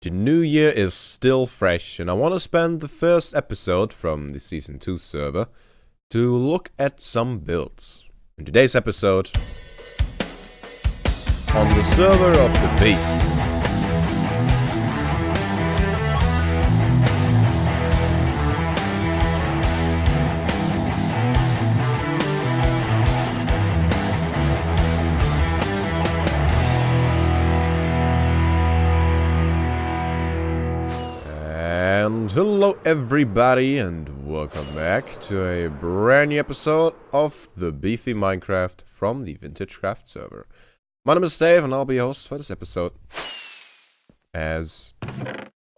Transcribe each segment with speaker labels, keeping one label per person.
Speaker 1: The new year is still fresh, and I want to spend the first episode from the Season 2 server to look at some builds. In today's episode, on the server of the Beefy. And hello everybody, and welcome back to a brand new episode of the Beefy Minecraft from the VintageCraft server. My name is Dave, and I'll be your host for this episode. As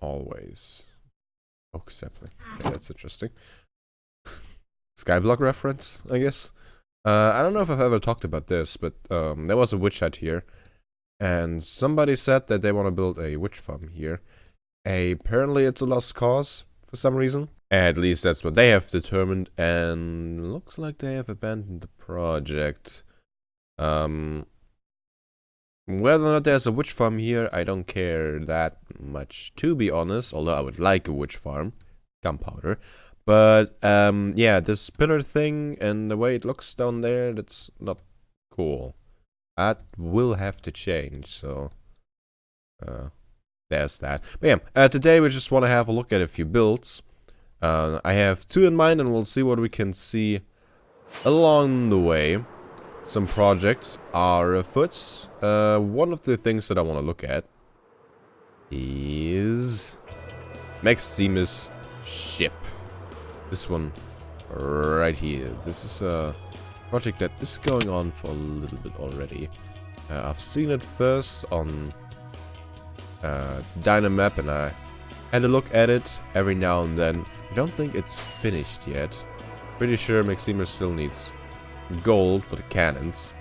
Speaker 1: always. Oak sapling. Okay, that's interesting. Skyblock reference, I guess. I don't know if I've ever talked about this, but there was a witch hut here. And somebody said that they want to build a witch farm here. Apparently it's a lost cause for some reason. At least that's what they have determined, and looks like they have abandoned the project. Whether or not there's a witch farm here, I don't care that much, to be honest, although I would like a witch farm. Gunpowder. But, yeah, this pillar thing and the way it looks down there, that's not cool. That will have to change, so... there's that. But yeah, today we just want to have a look at a few builds. I have two in mind, and we'll see what we can see along the way. Some projects are afoot. One of the things that I want to look at is Maximus' ship. This one right here. This is a project that is going on for a little bit already. I've seen it first on Dynamap, and I had a look at it every now and then. I don't think it's finished yet. Pretty sure Maximus still needs gold for the cannons,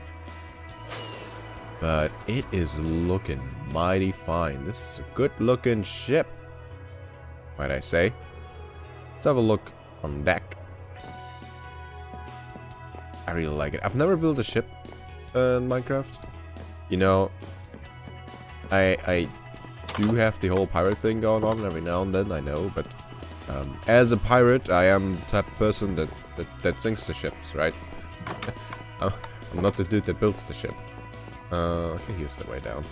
Speaker 1: but it is looking mighty fine. This is a good looking ship, might I say. Let's have a look on deck. I really like it. I've never built a ship in Minecraft. You know, I do have the whole pirate thing going on every now and then, I know, but as a pirate, I am the type of person that sinks the ships, right? I'm not the dude that builds the ship. Okay, here's the way down.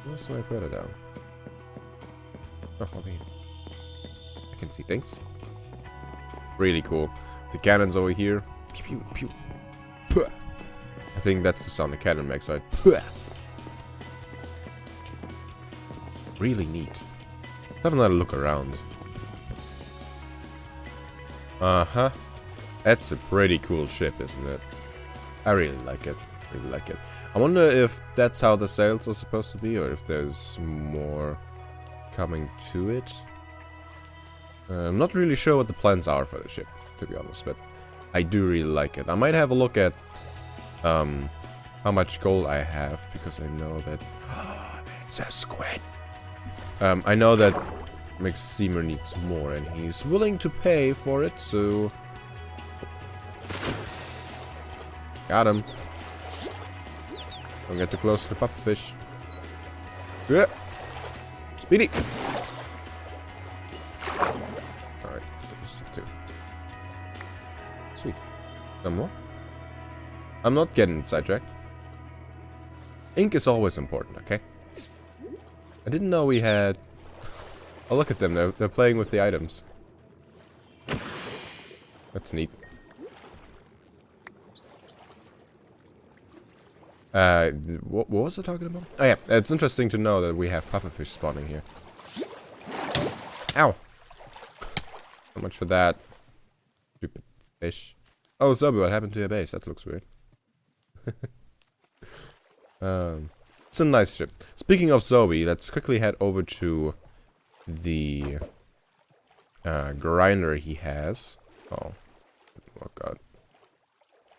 Speaker 1: Where's the way further down? Oh, over here. I can see things. Really cool. The cannons over here. Pew, pew, pew. I think that's the sound the cannon makes, right? Really neat. Let's have another look around. Uh-huh. That's a pretty cool ship, isn't it? I really like it. Really like it. I wonder if that's how the sails are supposed to be, or if there's more coming to it. I'm not really sure what the plans are for the ship, to be honest, but I do really like it. I might have a look at how much gold I have, because I know that it's a squid. I know that Maximus needs more, and he's willing to pay for it, so got him. Don't get too close to the pufferfish. Yeah. Speedy. Alright, two. Sweet. One more. I'm not getting sidetracked. Ink is always important, okay? I didn't know we had... Oh, look at them. They're playing with the items. That's neat. What was I talking about? Oh yeah, it's interesting to know that we have pufferfish spawning here. Ow! How much for that? Stupid fish. Oh, Zobi, what happened to your base? That looks weird. It's a nice ship. Speaking of Zobi, let's quickly head over to the grinder he has. Oh god.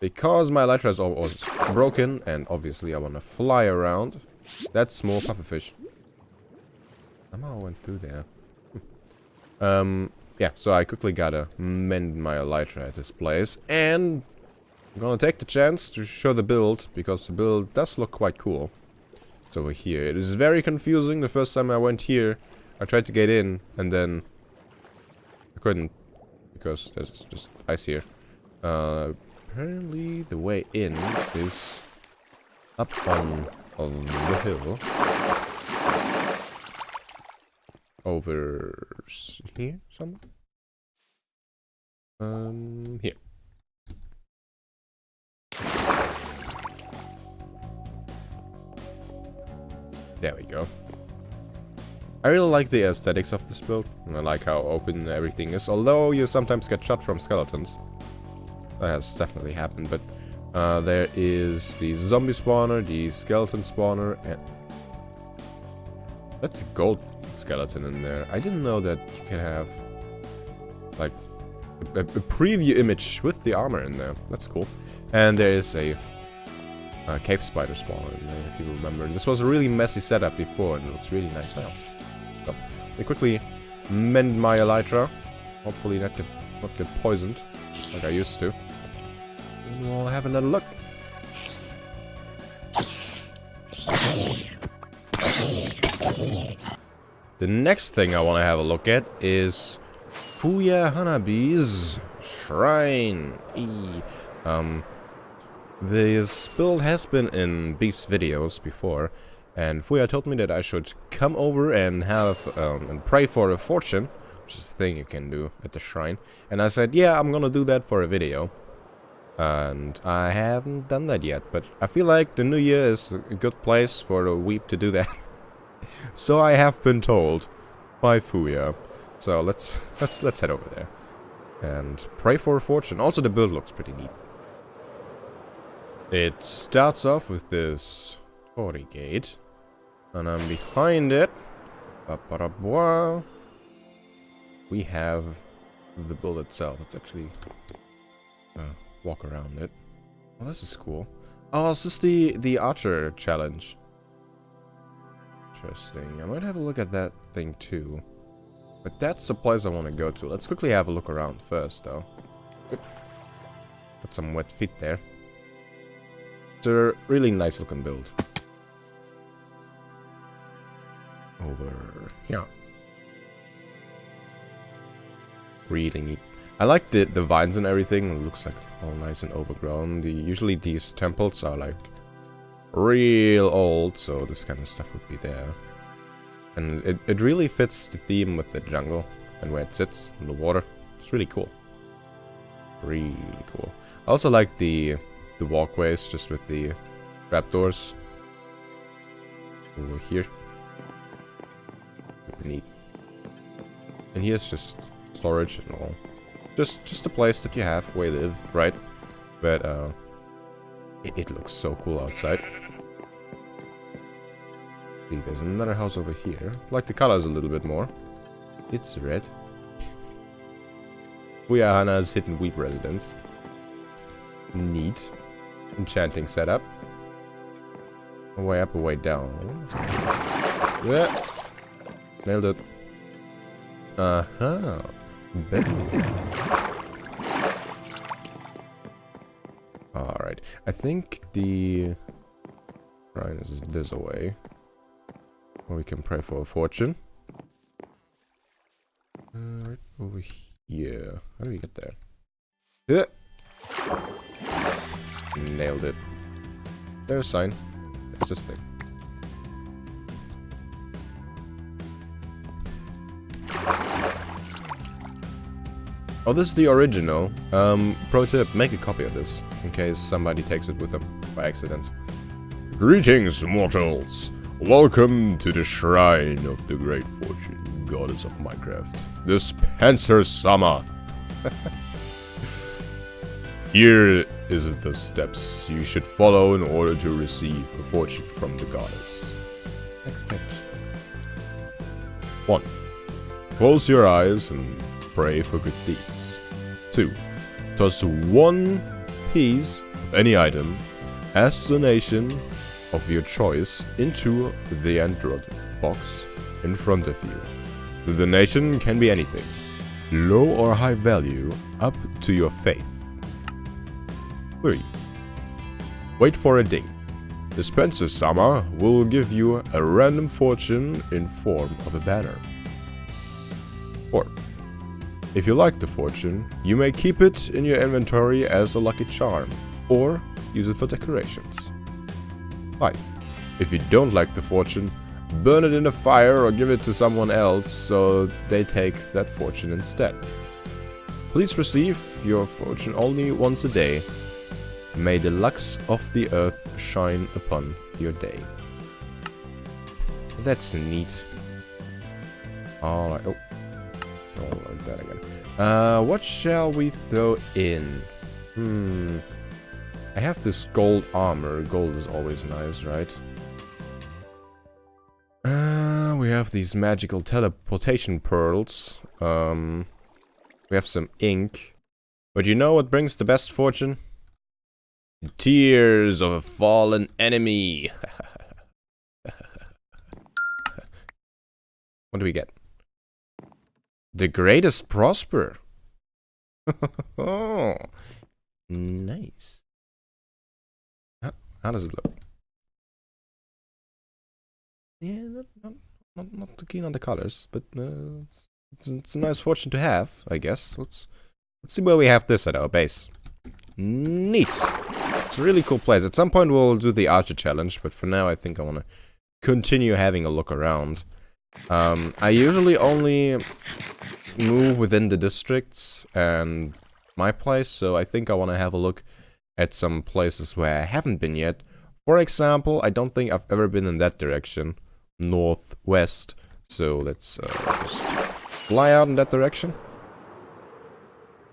Speaker 1: Because my elytra is almost broken, and obviously I want to fly around. That's more pufferfish. Somehow I went through there. Yeah, so I quickly gotta mend my elytra at this place. And I'm gonna take the chance to show the build, because the build does look quite cool. It's over here. It is very confusing. The first time I went here, I tried to get in, and then I couldn't, because there's just ice here. Apparently the way in is up on the hill. Over here somewhere? Here. There we go. I really like the aesthetics of this build, and I like how open everything is, although you sometimes get shot from skeletons. That has definitely happened, but there is the zombie spawner, the skeleton spawner, and that's a gold skeleton in there. I didn't know that you can have like a preview image with the armor in there. That's cool. And there is a cave spider spawner in there, if you remember. And this was a really messy setup before, and it looks really nice now. So, let me quickly mend my elytra. Hopefully not get poisoned like I used to. And we'll have another look. The next thing I want to have a look at is Fuya Hanabi's Shrine. This build has been in Beef's videos before, and Fuya told me that I should come over and have and pray for a fortune, which is a thing you can do at the shrine. And I said, yeah, I'm gonna do that for a video. And I haven't done that yet, but I feel like the new year is a good place for a weep to do that. So I have been told by Fuya. So let's head over there and pray for a fortune. Also, the build looks pretty neat. It starts off with this torii gate, and behind it, we have the build itself. Let's actually walk around it. Oh, this is cool. Oh, is this the archer challenge? Interesting. I might have a look at that thing too. But that's the place I want to go to. Let's quickly have a look around first, though. Good. Got some wet feet there. It's a really nice looking build. Over here. Really neat. I like the vines and everything. It looks like all nice and overgrown. Usually these temples are like real old, so this kind of stuff would be there. And it really fits the theme with the jungle and where it sits in the water. It's really cool. Really cool. I also like the walkways just with the trapdoors. Over here. Super neat. And here's just storage and all. Just a place that you have where you live, right? But it looks so cool outside. See, there's another house over here. I like the colors a little bit more. It's red. Fuya Hana's Hidden Wheat Residence. Neat. Enchanting setup. A way up, a way down. Yeah. Nailed it. Uh-huh. Alright. I think the shrine is this away. Or we can pray for a fortune. Right over here. How do we get there? Yeah. Nailed it. There's a sign. It's this thing. Oh, this is the original. Pro tip, make a copy of this, in case somebody takes it with them by accident. Greetings, mortals! Welcome to the Shrine of the Great Fortune, Goddess of Minecraft. This Panzer Summer. Here is the steps you should follow in order to receive a fortune from the goddess. Next page. 1. Close your eyes and pray for good deeds. 2. Toss 1 piece of any item as donation of your choice into the Android box in front of you. The donation can be anything, low or high value, up to your faith. 3. Wait for a ding. Dispenser Sama will give you a random fortune in form of a banner. 4. If you like the fortune, you may keep it in your inventory as a lucky charm, or use it for decorations. 5. If you don't like the fortune, burn it in a fire or give it to someone else so they take that fortune instead. Please receive your fortune only once a day. May the lux of the earth shine upon your day. That's neat. Alright, oh, like that again. What shall we throw in? I have this gold armor. Gold is always nice, right? We have these magical teleportation pearls. We have some ink. But you know what brings the best fortune? The tears of a fallen enemy. What do we get? The greatest prosper. Oh, nice. How does it look? Yeah, not too keen on the colors, but it's a nice fortune to have, I guess. Let's see where we have this at our base. Neat. It's a really cool place. At some point we'll do the archer challenge, but for now I think I want to continue having a look around. I usually only move within the districts and my place, so I think I want to have a look at some places where I haven't been yet. For example, I don't think I've ever been in that direction, northwest, so let's just fly out in that direction.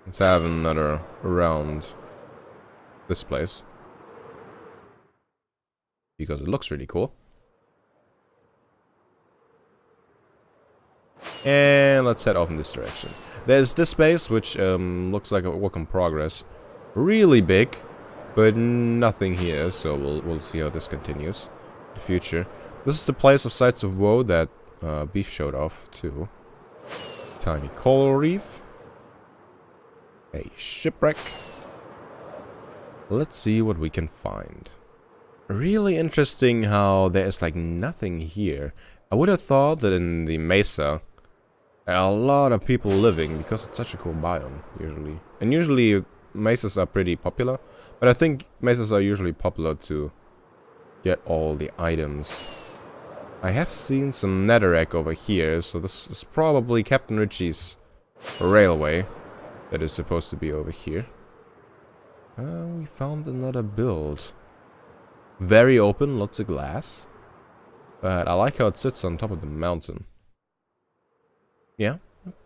Speaker 1: Let's have another around this place, because it looks really cool. And let's head off in this direction. There's this base, which looks like a work in progress. Really big, but nothing here, so we'll see how this continues in the future. This is the place of Sights of Woe that Beef showed off too. Tiny coral reef. A shipwreck. Let's see what we can find. Really interesting how there is like nothing here. I would have thought that in the mesa there are a lot of people living because it's such a cool biome usually. And usually mesas are pretty popular, but I think mesas are usually popular to get all the items. I have seen some netherrack over here, so this is probably Captain Ritchie's railway that is supposed to be over here. We found another build. Very open, lots of glass. But I like how it sits on top of the mountain. Yeah,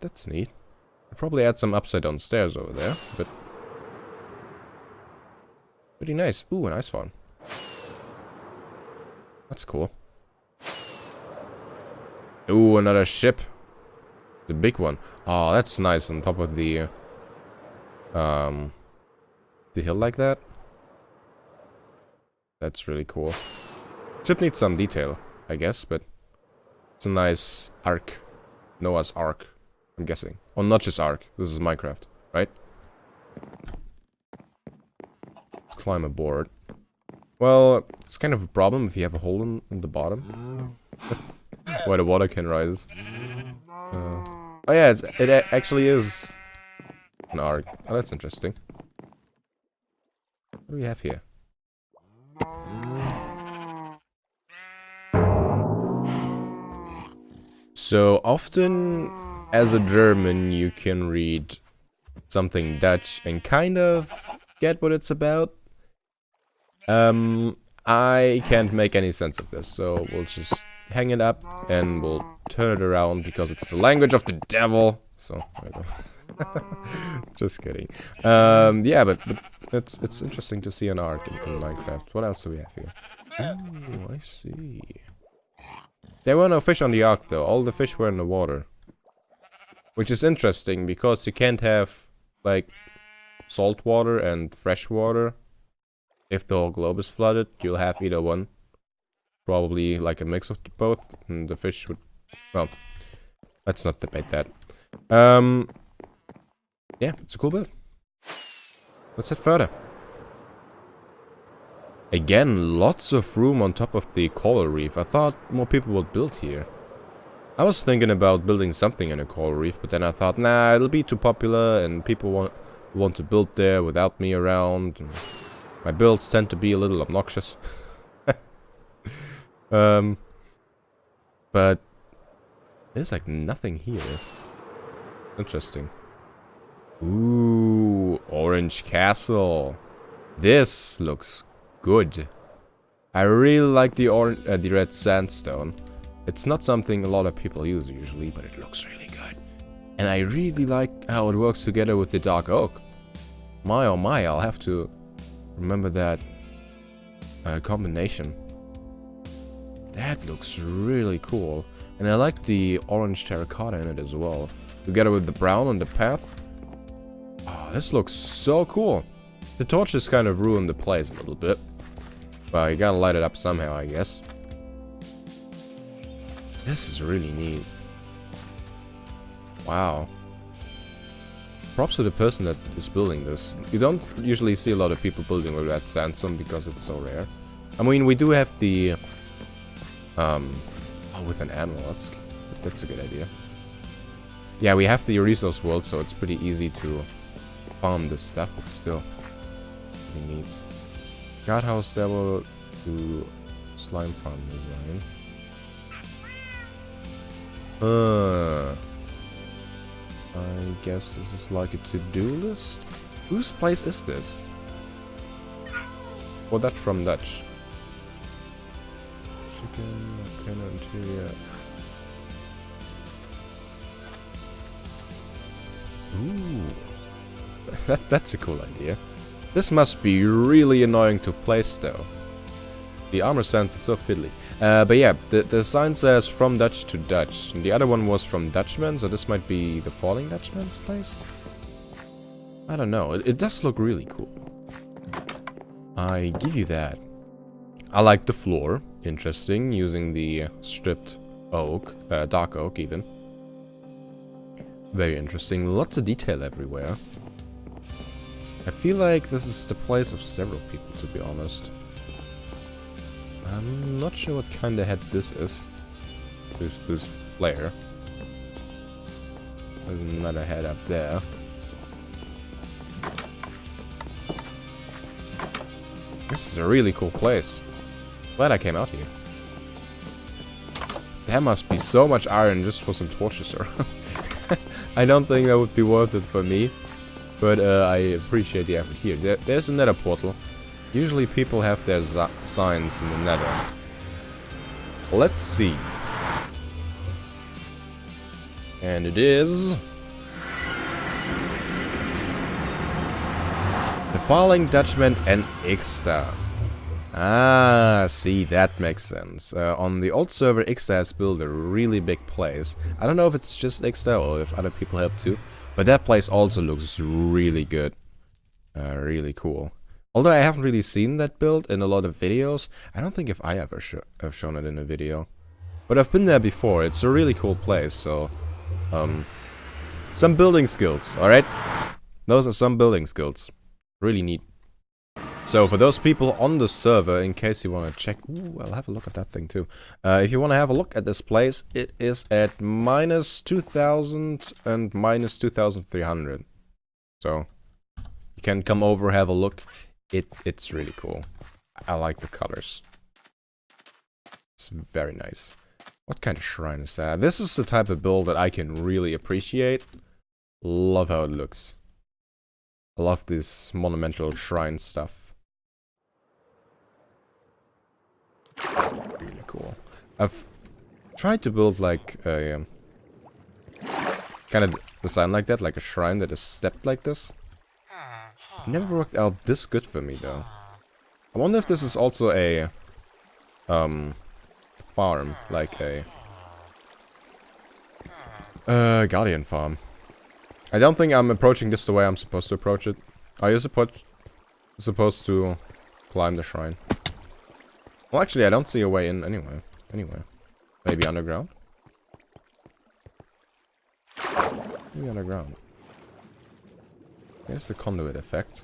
Speaker 1: that's neat. I'd probably add some upside down stairs over there, but pretty nice. Ooh, an ice farm. That's cool. Ooh, another ship. The big one. Oh, that's nice on top of the hill like that. That's really cool. Ship needs some detail, I guess, but it's a nice arc. Noah's Ark, I'm guessing. Or not just Ark. This is Minecraft, right? Let's climb aboard. Well, it's kind of a problem if you have a hole in the bottom. Where the water can rise. Oh yeah, it actually is an arc. Oh, that's interesting. What do we have here? So often, as a German, you can read something Dutch and kind of get what it's about. I can't make any sense of this, so we'll just hang it up and we'll turn it around because it's the language of the devil. So, just kidding. Yeah, but it's interesting to see an arc in Minecraft. What else do we have here? Oh, I see. There were no fish on the ark though. All the fish were in the water. Which is interesting because you can't have like salt water and fresh water. If the whole globe is flooded, you'll have either one. Probably like a mix of both, and the fish would... Well, let's not debate that. Yeah, it's a cool build. Let's head further. Again, lots of room on top of the coral reef. I thought more people would build here. I was thinking about building something in a coral reef, but then I thought, nah, it'll be too popular and people want to build there without me around. And my builds tend to be a little obnoxious. But there's like nothing here. Interesting. Ooh, orange castle. This looks good. I really like the red sandstone. It's not something a lot of people use usually, but it looks really good. And I really like how it works together with the dark oak. My oh my, I'll have to remember that combination. That looks really cool. And I like the orange terracotta in it as well. Together with the brown on the path. Oh, this looks so cool. The torches kind of ruin the place a little bit. But you gotta light it up somehow, I guess. This is really neat. Wow. Props to the person that is building this. You don't usually see a lot of people building with red sandstone because it's so rare. I mean, we do have the... oh, with an animal. That's a good idea. Yeah, we have the resource world, so it's pretty easy to farm this stuff, but still. We need guardhouse devil to slime farm design. I guess this is like a to-do list. Whose place is this? Oh, that's from Dutch. Chicken, volcano interior. Ooh. That's a cool idea. This must be really annoying to place though. The armor sense is so fiddly. But yeah, the sign says from Dutch to Dutch. And the other one was from Dutchman, so this might be the Falling Dutchman's place? I don't know. It does look really cool. I give you that. I like the floor. Interesting, using the stripped oak, dark oak even. Very interesting. Lots of detail everywhere. I feel like this is the place of several people, to be honest. I'm not sure what kind of head this is. Who's player? There's another head up there. This is a really cool place. Glad I came out here. There must be so much iron just for some torches around. I don't think that would be worth it for me. But I appreciate the effort here. There's a nether portal. Usually people have their signs in the nether. Let's see. And it is... the Falling Dutchman and Ixta. Ah, see, that makes sense. On the old server, Ixta has built a really big place. I don't know if it's just Ixta or if other people help too. But that place also looks really good. Really cool. Although I haven't really seen that build in a lot of videos. I don't think if I ever have shown it in a video. But I've been there before. It's a really cool place, so... some building skills, alright? Those are some building skills. Really neat. So for those people on the server, in case you want to check... Ooh, I'll have a look at that thing too. If you want to have a look at this place, it is at minus 2,000 and minus 2,300. So, you can come over, have a look. It's really cool. I like the colors. It's very nice. What kind of shrine is that? This is the type of build that I can really appreciate. Love how it looks. I love this monumental shrine stuff. Really cool. I've tried to build like a kind of design like that, like a shrine that is stepped like this. It never worked out this good for me though. I wonder if this is also a farm, like a guardian farm. I don't think I'm approaching this the way I'm supposed to approach it. Are you supposed to climb the shrine? Well, actually, I don't see a way in anyway. Maybe underground? Maybe underground. There's the conduit effect.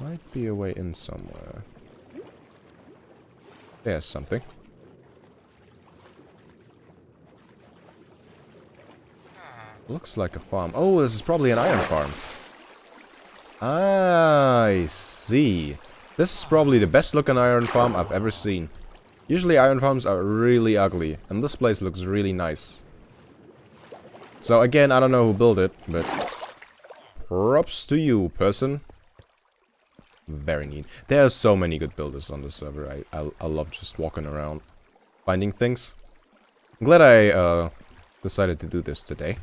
Speaker 1: Might be a way in somewhere. There's something. Looks like a farm. Oh, this is probably an iron farm. I see. This is probably the best looking iron farm I've ever seen. Usually iron farms are really ugly, and this place looks really nice. So again, I don't know who built it, but props to you, person. Very neat. There are so many good builders on the server. I love just walking around, finding things. I'm glad I decided to do this today.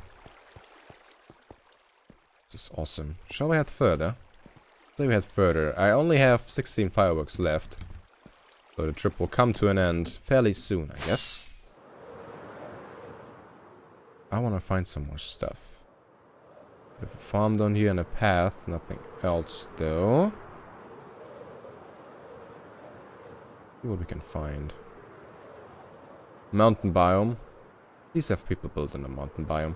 Speaker 1: This is awesome. Shall we head further? Say we head further. I only have 16 fireworks left. So the trip will come to an end fairly soon, I guess. I want to find some more stuff. There's a farm down here and a path. Nothing else though. See what we can find. Mountain biome. Please have people build in a mountain biome.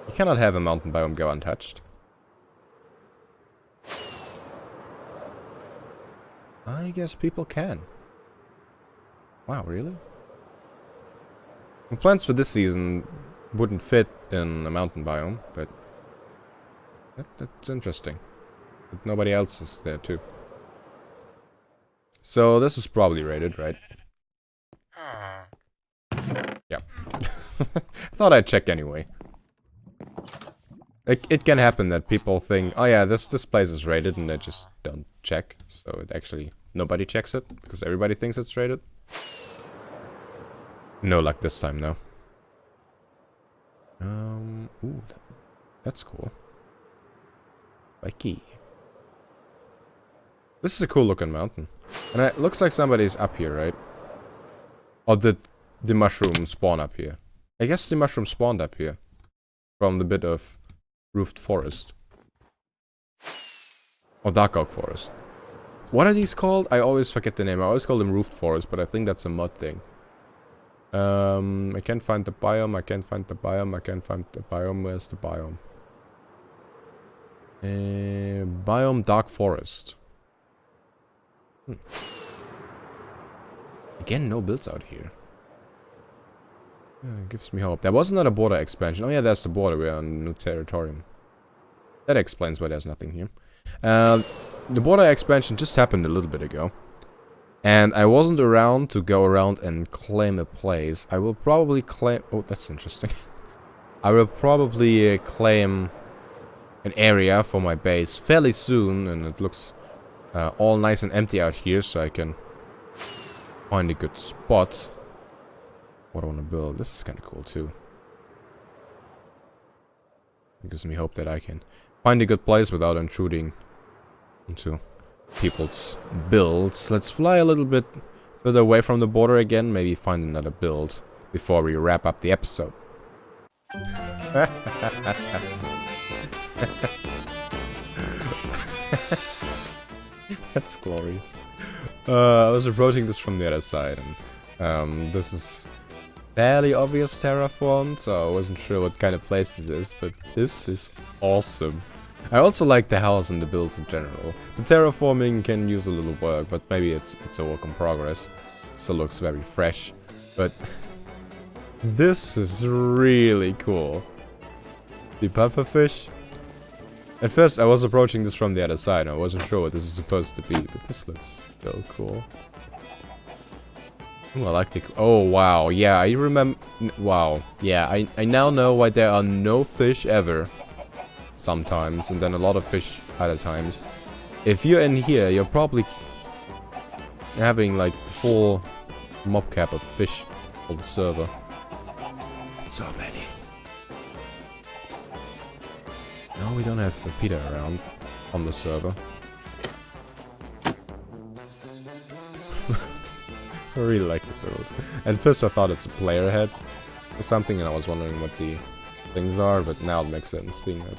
Speaker 1: You cannot have a mountain biome go untouched. I guess people can. Wow, really? The plants for this season wouldn't fit in a mountain biome, but that's interesting. But nobody else is there too. So this is probably rated, right? Yeah. I thought I'd check anyway. It can happen that people think, oh yeah, this place is rated, and they just don't check. So it actually, nobody checks it, because everybody thinks it's rated. No luck this time, though. Ooh, that's cool. Mikey. This is a cool looking mountain. And it looks like somebody's up here, right? Or did the mushroom spawn up here? I guess the mushroom spawned up here. From the bit of roofed forest. Or dark oak forest. What are these called? I always forget the name. I always call them roofed forest, but I think that's a mod thing. I can't find the biome. I can't find the biome. I can't find the biome. Where's the biome? Biome dark forest. Again, no builds out here. Gives me hope. There was another border expansion. Oh yeah, there's the border. We're on new territorium. That explains why there's nothing here. The border expansion just happened a little bit ago. And I wasn't around to go around and claim a place. I will probably claim... Oh, that's interesting. I will probably claim an area for my base fairly soon. And it looks all nice and empty out here, so I can find a good spot. What I want to build. This is kind of cool too. It gives me hope that I can find a good place without intruding into people's builds. Let's fly a little bit further away from the border again. Maybe find another build before we wrap up the episode. That's glorious. I was approaching this from the other side, and this is fairly obvious terraform, so I wasn't sure what kind of place this is, but this is awesome. I also like the house and the builds in general. The terraforming can use a little work, but maybe it's a work in progress. Still looks very fresh, but this is really cool. The pufferfish. At first I was approaching this from the other side, and I wasn't sure what this is supposed to be, but this looks so cool. Ooh, I like the... Oh, wow. Yeah, I remember... Wow. Yeah, I now know why there are no fish ever. Sometimes, and then a lot of fish other times. If you're in here, you're probably having, like, the full mob cap of fish for the server. So many. No, we don't have Peter around on the server. I really like the build. At first I thought it's a player head or something, and I was wondering what the things are, but now it makes sense, seeing that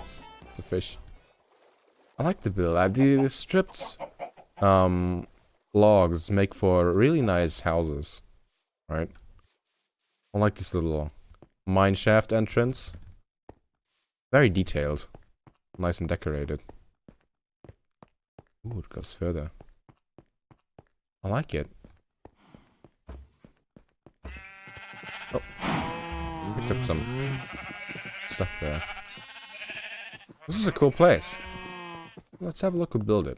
Speaker 1: it's a fish. I like the build. The stripped logs make for really nice houses, right? I like this little mine shaft entrance. Very detailed. Nice and decorated. Ooh, it goes further. I like it. Oh, picked up some stuff there. This is a cool place. Let's have a look who built it.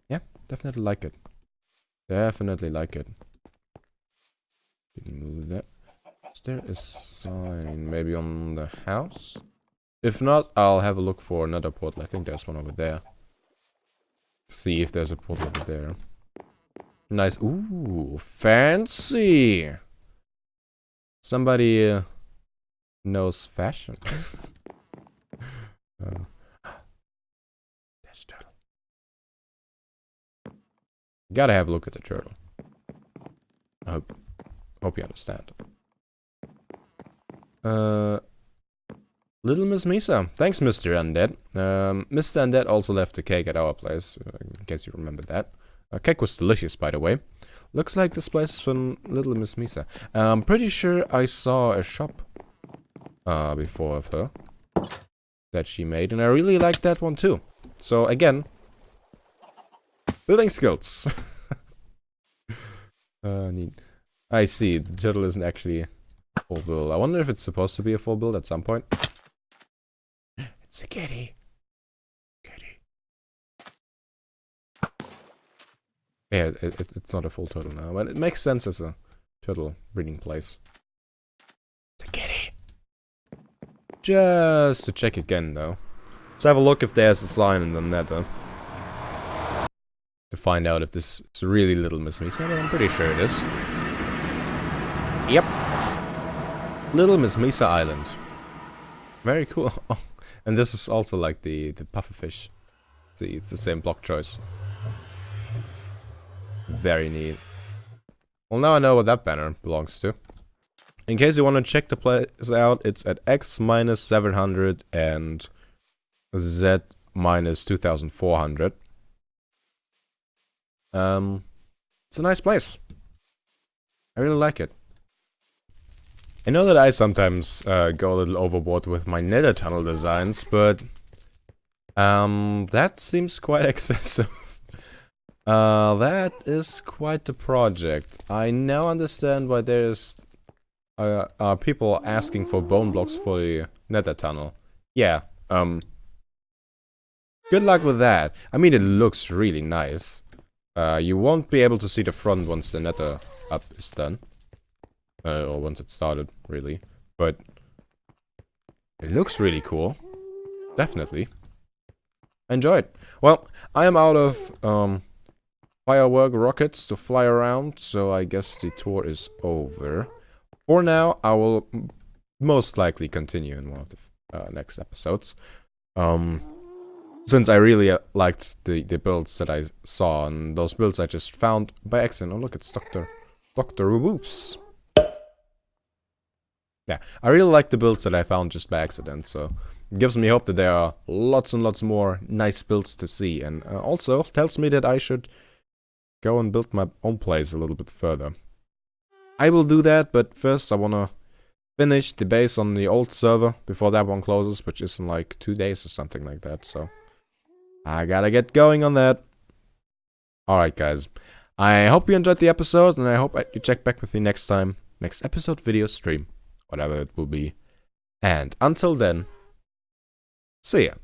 Speaker 1: Yeah, definitely like it. Definitely like it. Didn't move that. Is there a sign maybe on the house? If not, I'll have a look for another portal. I think there's one over there. See if there's a portal over there. Nice. Ooh, fancy. Somebody knows fashion. There's a turtle. Gotta have a look at the turtle. I hope you understand. Little Miss Misa. Thanks, Mr. Undead. Mr. Undead also left a cake at our place, in case you remember that. Cake was delicious, by the way. Looks like this place is from Little Miss Misa. I'm pretty sure I saw a shop before of her that she made, and I really liked that one too. So again, building skills. Neat. I see, the turtle isn't actually a full build. I wonder if it's supposed to be a full build at some point. It's a kitty. Kitty. Yeah, it's not a full turtle now, but it makes sense as a turtle breeding place. It's a kitty. Just to check again, though. Let's have a look if there's a sign in the nether. To find out if this is really Little Miss Misa, but I'm pretty sure it is. Yep. Little Miss Misa Island. Very cool. And this is also like the pufferfish. See, it's the same block choice. Very neat. Well, now I know what that banner belongs to. In case you want to check the place out, it's at X minus 700 and Z minus 2400. It's a nice place. I really like it. I know that I sometimes go a little overboard with my nether tunnel designs, but that seems quite excessive. That is quite the project. I now understand why there's people asking for bone blocks for the nether tunnel. Yeah, good luck with that. I mean, it looks really nice. You won't be able to see the front once the nether up is done. Or once it started, really. But it looks really cool. Definitely. Enjoy it. Well, I am out of firework rockets to fly around, so I guess the tour is over. For now, I will most likely continue in one of the next episodes. Since I really liked the builds that I saw, and those builds I just found by accident. Oh, look, it's Dr. Whoops. Yeah, I really like the builds that I found just by accident, so it gives me hope that there are lots and lots more nice builds to see, and also tells me that I should go and build my own place a little bit further. I will do that, but first I want to finish the base on the old server before that one closes, which is in like 2 days or something like that, so I gotta get going on that. Alright guys, I hope you enjoyed the episode, and I hope you check back with me next time. Next episode, video, stream, whatever it will be. And until then, see ya.